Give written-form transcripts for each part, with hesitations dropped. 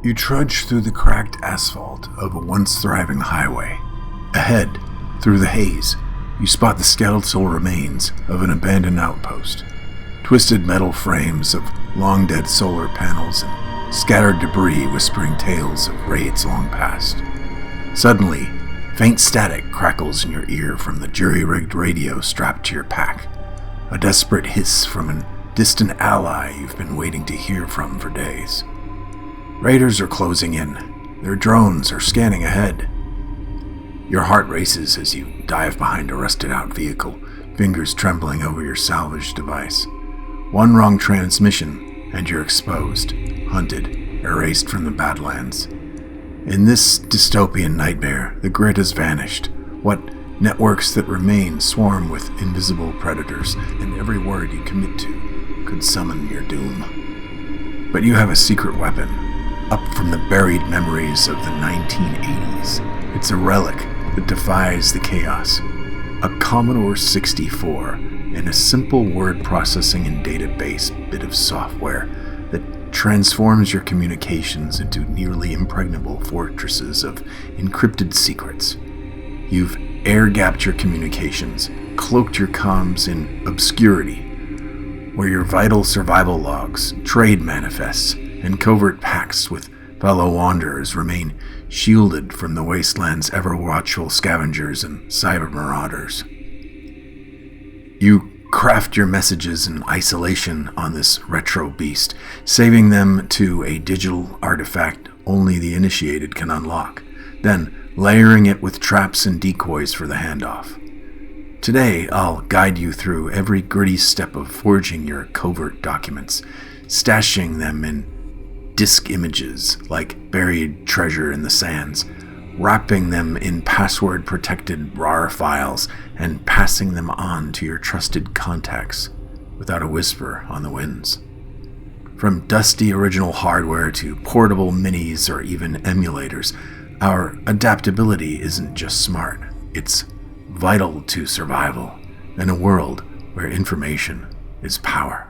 You trudge through the cracked asphalt of a once thriving highway. Ahead, through the haze, you spot the skeletal remains of an abandoned outpost. Twisted metal frames of long-dead solar panels and scattered debris whispering tales of raids long past. Suddenly, faint static crackles in your ear from the jury-rigged radio strapped to your pack. A desperate hiss from a distant ally you've been waiting to hear from for days. Raiders are closing in. Their drones are scanning ahead. Your heart races as you dive behind a rusted-out vehicle, fingers trembling over your salvaged device. One wrong transmission, and you're exposed, hunted, erased from the Badlands. In this dystopian nightmare, the grid has vanished. What networks that remain swarm with invisible predators, and every word you commit to could summon your doom. But you have a secret weapon, up from the buried memories of the 1980s. It's a relic that defies the chaos. A Commodore 64 and a simple word processing and database bit of software that transforms your communications into nearly impregnable fortresses of encrypted secrets. You've air-gapped your communications, cloaked your comms in obscurity, where your vital survival logs, trade manifests, and covert pacts with fellow wanderers remain shielded from the wasteland's ever-watchful scavengers and cyber marauders. You craft your messages in isolation on this retro beast, saving them to a digital artifact only the initiated can unlock, then layering it with traps and decoys for the handoff. Today, I'll guide you through every gritty step of forging your covert documents, stashing them in disk images like buried treasure in the sands, wrapping them in password-protected RAR files, and passing them on to your trusted contacts without a whisper on the winds. From dusty original hardware to portable minis or even emulators, our adaptability isn't just smart, it's vital to survival in a world where information is power.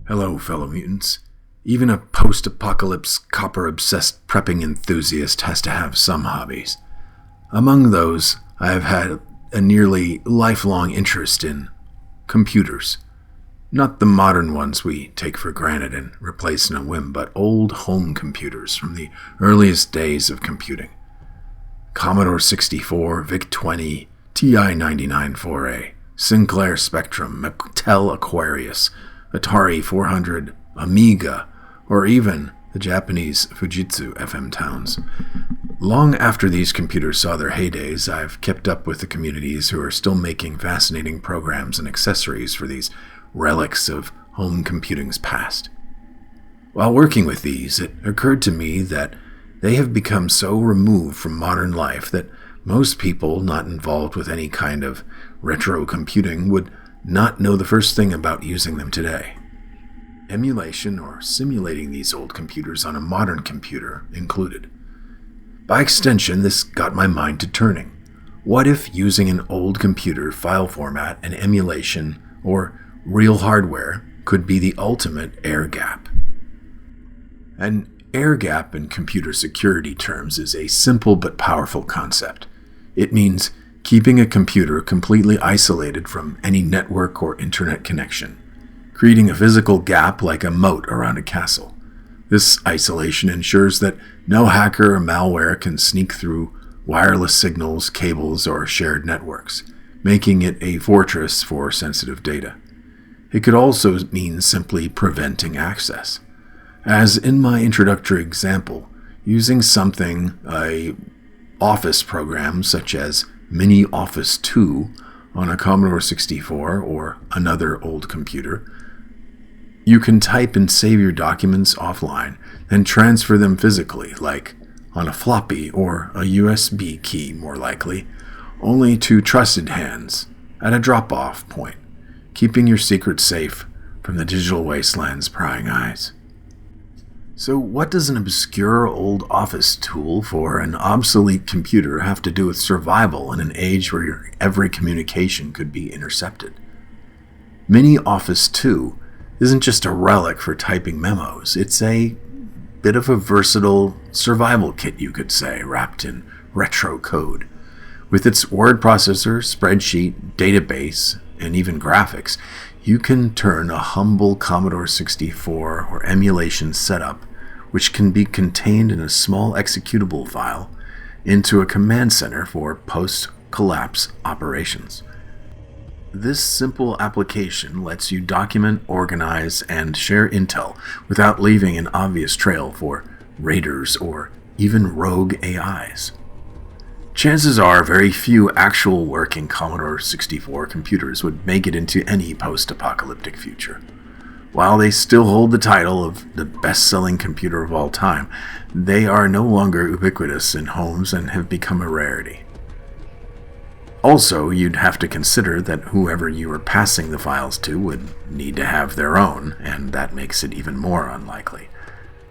Hello, fellow mutants. Even a post-apocalypse, copper-obsessed prepping enthusiast has to have some hobbies. Among those, I have had a nearly lifelong interest in computers. Not the modern ones we take for granted and replace in a whim, but old home computers from the earliest days of computing. Commodore 64, VIC-20, TI-99 4A, Sinclair Spectrum, Mattel Aquarius, Atari 400, Amiga, or even the Japanese Fujitsu FM towns. Long after these computers saw their heydays, I've kept up with the communities who are still making fascinating programs and accessories for these relics of home computing's past. While working with these, it occurred to me that they have become so removed from modern life that most people not involved with any kind of retro computing would not know the first thing about using them today. Emulation or simulating these old computers on a modern computer included. By extension, this got my mind to turning. What if using an old computer file format and emulation or real hardware could be the ultimate air gap? An air gap in computer security terms is a simple but powerful concept. It means keeping a computer completely isolated from any network or internet connection, creating a physical gap like a moat around a castle. This isolation ensures that no hacker or malware can sneak through wireless signals, cables, or shared networks, making it a fortress for sensitive data. It could also mean simply preventing access. As in my introductory example, using a Office program such as Mini Office 2 on a Commodore 64 or another old computer, you can type and save your documents offline, then transfer them physically, like on a floppy or a USB key more likely, only to trusted hands at a drop-off point, keeping your secrets safe from the digital wasteland's prying eyes. So what does an obscure old office tool for an obsolete computer have to do with survival in an age where your every communication could be intercepted? Mini Office 2 isn't just a relic for typing memos. It's a bit of a versatile survival kit, you could say, wrapped in retro code. With its word processor, spreadsheet, database, and even graphics, you can turn a humble Commodore 64 or emulation setup, which can be contained in a small executable file, into a command center for post-collapse operations. This simple application lets you document, organize, and share intel without leaving an obvious trail for raiders or even rogue AIs. Chances are very few actual working Commodore 64 computers would make it into any post-apocalyptic future. While they still hold the title of the best-selling computer of all time, they are no longer ubiquitous in homes and have become a rarity. Also, you'd have to consider that whoever you are passing the files to would need to have their own, and that makes it even more unlikely.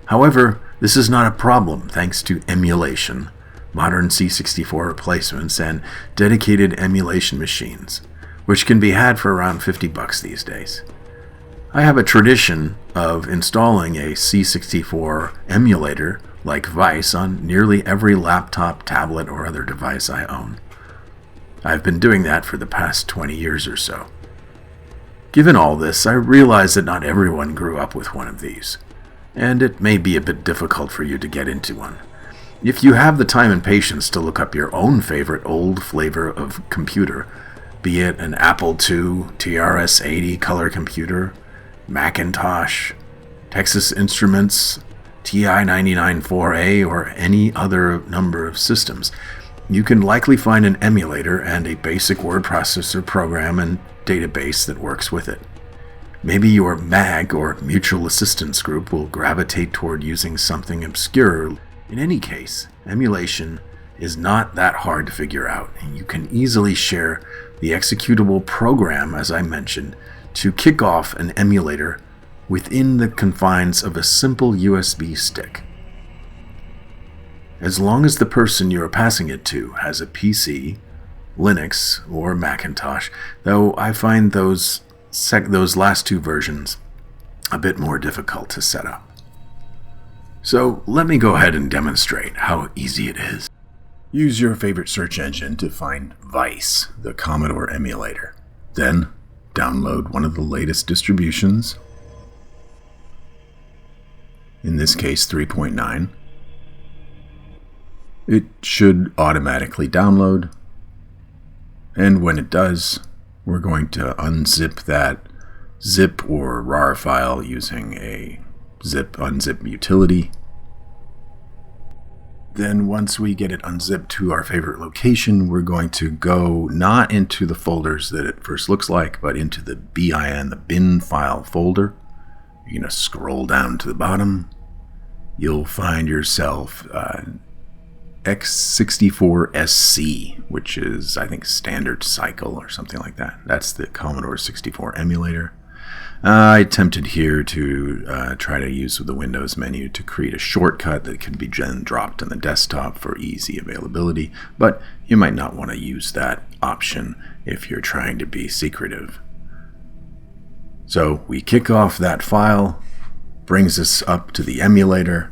However, this is not a problem thanks to emulation, modern C64 replacements, and dedicated emulation machines, which can be had for around $50 these days. I have a tradition of installing a C64 emulator like Vice on nearly every laptop, tablet, or other device I own. I've been doing that for the past 20 years or so. Given all this, I realize that not everyone grew up with one of these, and it may be a bit difficult for you to get into one. If you have the time and patience to look up your own favorite old flavor of computer, be it an Apple II, TRS-80 color computer, Macintosh, Texas Instruments, TI-99-4A, or any other number of systems, you can likely find an emulator and a basic word processor program and database that works with it. Maybe your MAG or mutual assistance group will gravitate toward using something obscure. In any case, emulation is not that hard to figure out, and you can easily share the executable program, as I mentioned, to kick off an emulator within the confines of a simple USB stick. As long as the person you are passing it to has a PC, Linux, or Macintosh, though I find those last two versions a bit more difficult to set up. So let me go ahead and demonstrate how easy it is. Use your favorite search engine to find Vice, the Commodore emulator. Then download one of the latest distributions, in this case 3.9. It should automatically download, and when it does, we're going to unzip that zip or RAR file using a zip/unzip utility. Then once we get it unzipped to our favorite location, we're going to go not into the folders that it first looks like, but into the bin file folder. You're going to scroll down to the bottom. You'll find yourself X64SC, which is, I think, standard cycle or something like that. That's the Commodore 64 emulator. I attempted here to try to use the Windows menu to create a shortcut that could be dropped on the desktop for easy availability, but you might not want to use that option if you're trying to be secretive. So we kick off that file, brings us up to the emulator.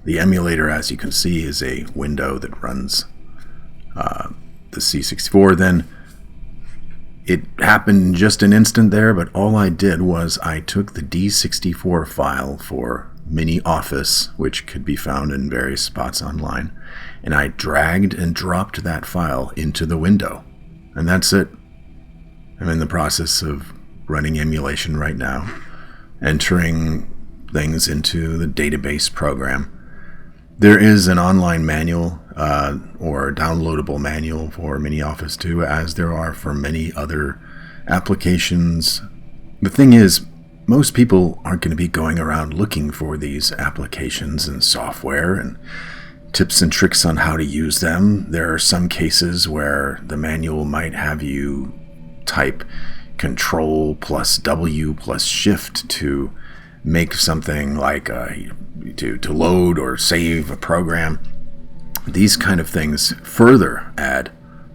The emulator, as you can see, is a window that runs the C64. Then it happened just an instant there, but all I did was I took the D64 file for Mini Office, which could be found in various spots online, and I dragged and dropped that file into the window. And that's it. I'm in the process of running emulation right now, entering things into the database program. There is an online manual or downloadable manual for Mini Office 2, as there are for many other applications. The thing is, most people aren't going to be going around looking for these applications and software and tips and tricks on how to use them. There are some cases where the manual might have you type Control plus W plus Shift to make something like to load or save a program. These kind of things further add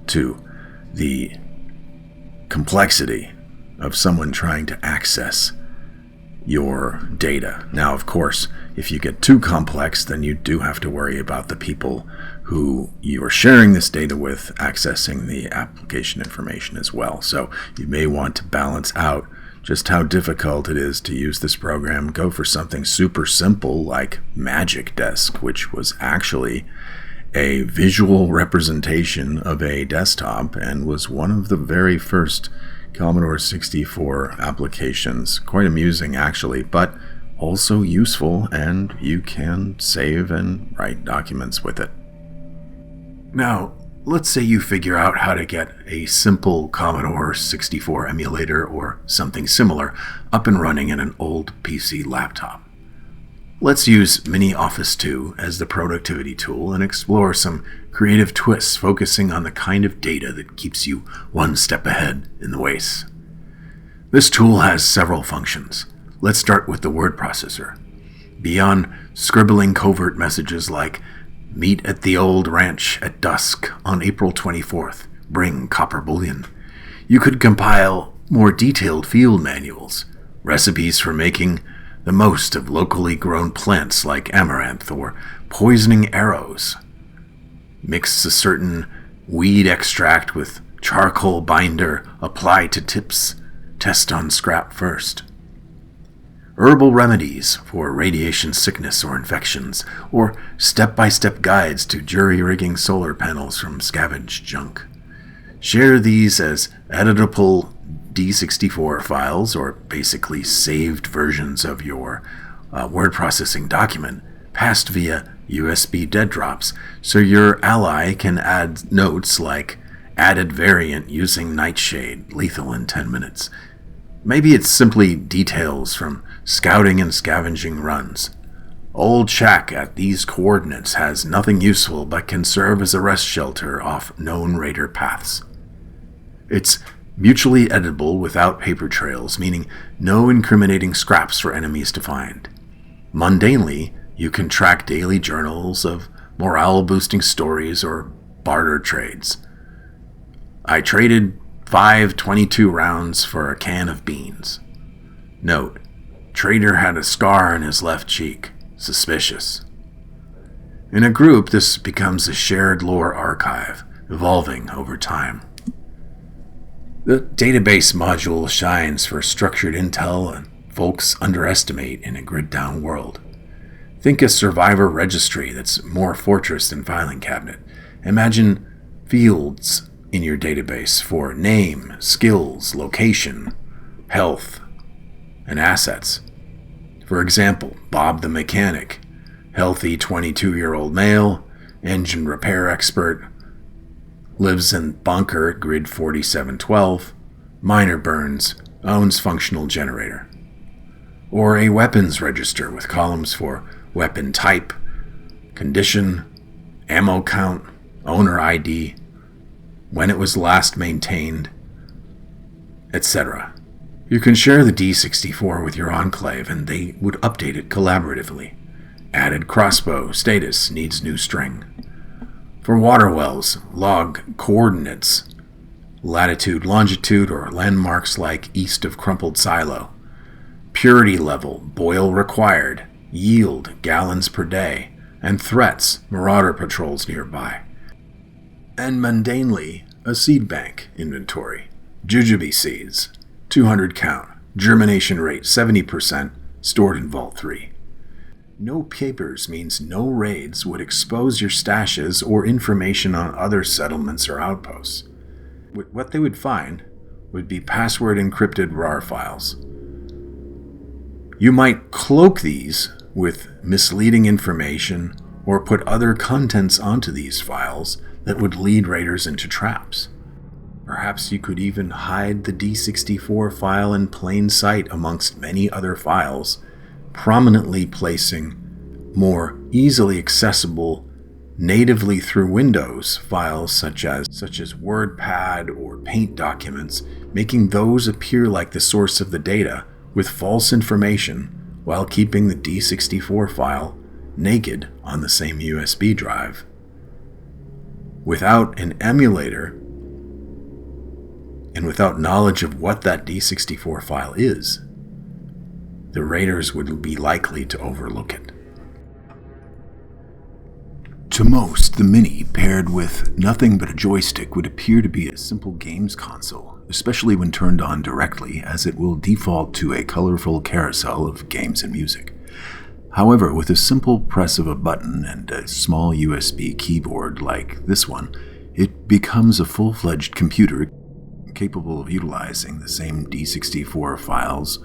to the complexity of someone trying to access your data. Now, of course, if you get too complex, then you do have to worry about the people who you are sharing this data with accessing the application information as well. So you may want to balance out just how difficult it is to use this program. Go for something super simple like Magic Desk, which was actually a visual representation of a desktop and was one of the very first Commodore 64 applications. Quite amusing, actually, but also useful, and you can save and write documents with it. Now, let's say you figure out how to get a simple Commodore 64 emulator or something similar up and running in an old PC laptop. Let's use Mini Office 2 as the productivity tool and explore some creative twists focusing on the kind of data that keeps you one step ahead in the race. This tool has several functions. Let's start with the word processor. Beyond scribbling covert messages like "Meet at the old ranch at dusk on April 24th, bring copper bullion," you could compile more detailed field manuals, recipes for making the most of locally grown plants like amaranth or poisoning arrows. Mix a certain weed extract with charcoal binder, apply to tips, test on scrap first. Herbal remedies for radiation sickness or infections, or step-by-step guides to jury-rigging solar panels from scavenged junk. Share these as editable D64 files, or basically saved versions of your word processing document, passed via USB dead drops, so your ally can add notes like "added variant using nightshade, lethal in 10 minutes. Maybe it's simply details from scouting and scavenging runs. Old shack at these coordinates has nothing useful but can serve as a rest shelter off known raider paths. It's mutually editable without paper trails, meaning no incriminating scraps for enemies to find. Mundanely, you can track daily journals of morale-boosting stories or barter trades. I traded 5 .22 rounds for a can of beans. Note: trader had a scar on his left cheek. Suspicious. In a group, this becomes a shared lore archive, evolving over time. The database module shines for structured intel and folks underestimate in a grid-down world. Think a survivor registry that's more fortress than filing cabinet. Imagine fields in your database for name, skills, location, health, and assets. For example, Bob the mechanic, healthy 22-year-old male, engine repair expert, lives in bunker at grid 4712, minor burns, owns functional generator. Or a weapons register with columns for weapon type, condition, ammo count, owner ID, when it was last maintained, etc. You can share the D64 with your enclave and they would update it collaboratively. Added crossbow status needs new string. For water wells, log coordinates, latitude, longitude, or landmarks like east of crumpled silo. Purity level, boil required, yield, gallons per day, and threats, marauder patrols nearby. And mundanely, a seed bank inventory. Jujube seeds, 200 count, germination rate 70%, stored in Vault 3. No papers means no raids would expose your stashes or information on other settlements or outposts. What they would find would be password-encrypted RAR files. You might cloak these with misleading information or put other contents onto these files that would lead raiders into traps. Perhaps you could even hide the D64 file in plain sight amongst many other files, prominently placing more easily accessible natively through Windows files such as WordPad or Paint documents, making those appear like the source of the data with false information while keeping the D64 file naked on the same USB drive. Without an emulator, and without knowledge of what that D64 file is, the raiders would be likely to overlook it. To most, the Mini, paired with nothing but a joystick, would appear to be a simple games console, especially when turned on directly, as it will default to a colorful carousel of games and music. However, with a simple press of a button and a small USB keyboard like this one, it becomes a full-fledged computer capable of utilizing the same D64 files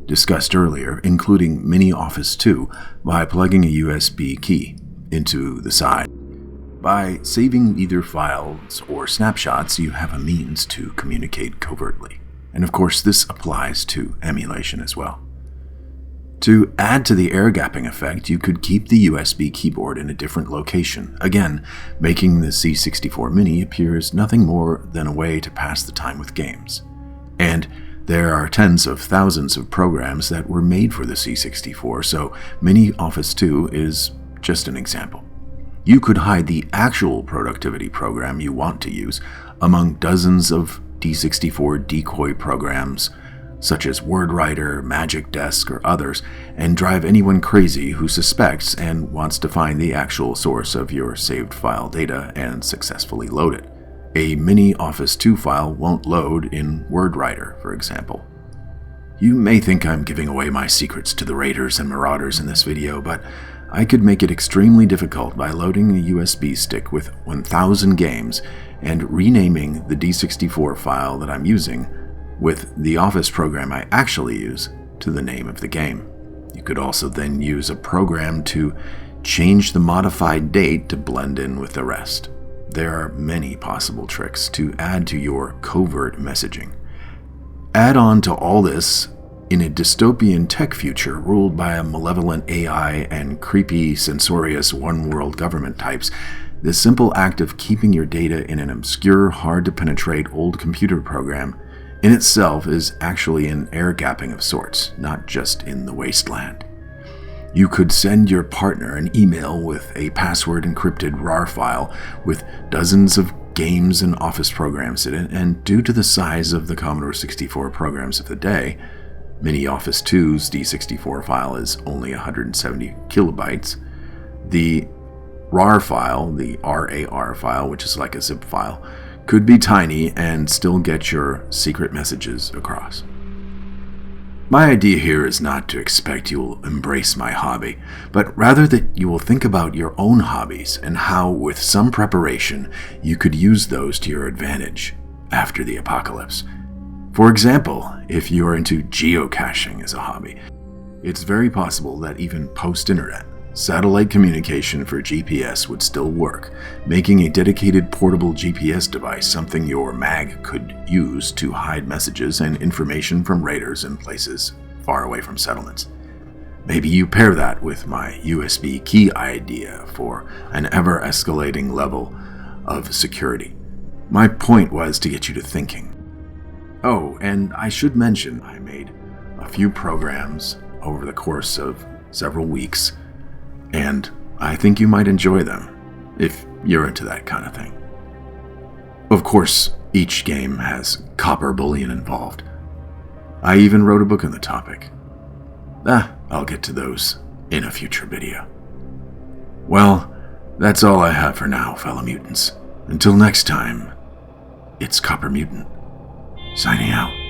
discussed earlier, including Mini Office 2, by plugging a USB key into the side. By saving either files or snapshots, you have a means to communicate covertly. And of course, this applies to emulation as well. To add to the air gapping effect, you could keep the USB keyboard in a different location, again, making the C64 Mini appear as nothing more than a way to pass the time with games. And there are tens of thousands of programs that were made for the C64, so Mini Office 2 is just an example. You could hide the actual productivity program you want to use among dozens of D64 decoy programs, such as WordWriter, Magic Desk, or others, and drive anyone crazy who suspects and wants to find the actual source of your saved file data and successfully load it. A Mini Office 2 file won't load in WordWriter, for example. You may think I'm giving away my secrets to the raiders and marauders in this video, but I could make it extremely difficult by loading a USB stick with 1,000 games and renaming the D64 file that I'm using with the Office program I actually use to the name of the game. You could also then use a program to change the modified date to blend in with the rest. There are many possible tricks to add to your covert messaging. Add on to all this, in a dystopian tech future ruled by a malevolent AI and creepy, censorious one-world government types, the simple act of keeping your data in an obscure, hard-to-penetrate old computer program in itself is actually an air gapping of sorts, not just in the wasteland. You could send your partner an email with a password-encrypted RAR file with dozens of games and Office programs in it, and due to the size of the Commodore 64 programs of the day, Mini Office 2's D64 file is only 170 kilobytes. The RAR file, the RAR file, which is like a zip file, could be tiny and still get your secret messages across. My idea here is not to expect you will embrace my hobby, but rather that you will think about your own hobbies and how, with some preparation, you could use those to your advantage after the apocalypse. For example, if you are into geocaching as a hobby, it's very possible that even post-internet, satellite communication for GPS would still work, making a dedicated portable GPS device something your mag could use to hide messages and information from raiders in places far away from settlements. Maybe you pair that with my USB key idea for an ever-escalating level of security. My point was to get you to thinking. Oh, and I should mention I made a few programs over the course of several weeks, and I think you might enjoy them, if you're into that kind of thing. Of course, each game has copper bullion involved. I even wrote a book on the topic. I'll get to those in a future video. Well, that's all I have for now, fellow mutants. Until next time, it's Copper Mutant, signing out.